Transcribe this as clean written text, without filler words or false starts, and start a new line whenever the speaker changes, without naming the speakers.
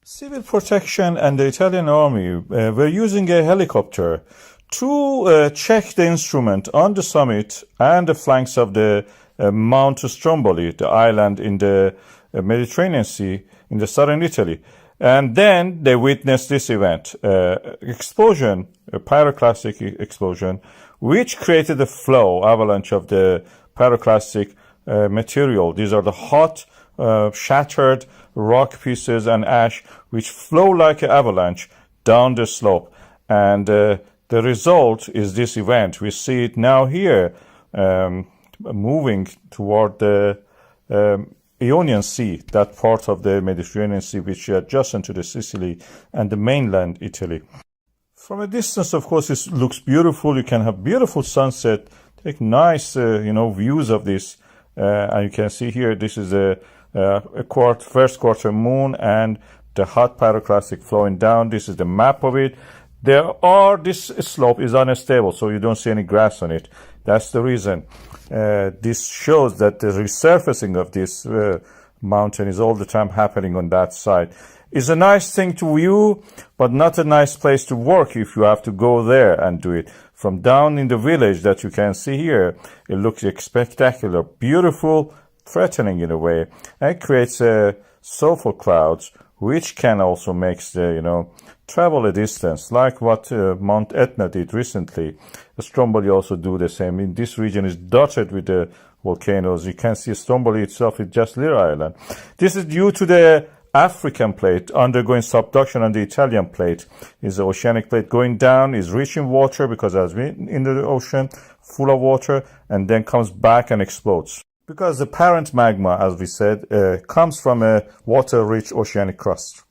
Civil protection and the Italian army were using a helicopter to check the instrument on the summit and the flanks of the Mount Stromboli, the island in the Mediterranean Sea in the southern Italy. And then they witnessed this event, explosion, a pyroclastic explosion, which created a flow, avalanche of the pyroclastic material. These are the hot, shattered rock pieces and ash which flow like an avalanche down the slope. And the result is this event. We see it now here, moving toward the Ionian Sea, that part of the Mediterranean Sea which is adjacent to the Sicily and the mainland Italy. From a distance, of course, it looks beautiful. You can have beautiful sunset, take nice, views of this. And you can see here, this is a first quarter moon and the hot pyroclastic flowing down. This is the map of it. This slope is unstable, so you don't see any grass on it. That's the reason. This shows that the resurfacing of this mountain is all the time happening on that side. It's a nice thing to view, but not a nice place to work if you have to go there and do it. From down in the village that you can see here, it looks spectacular, beautiful, threatening in a way, and creates sulfur clouds, which can also make the, travel a distance, like what Mount Etna did recently. Stromboli also do the same. In this region is dotted with the volcanoes. You can see Stromboli itself is just little island. This is due to the African plate undergoing subduction on the Italian plate. Is the oceanic plate going down, is rich in water because it has been in the ocean, full of water, and then comes back and explodes. Because the parent magma, as we said, comes from a water-rich oceanic crust.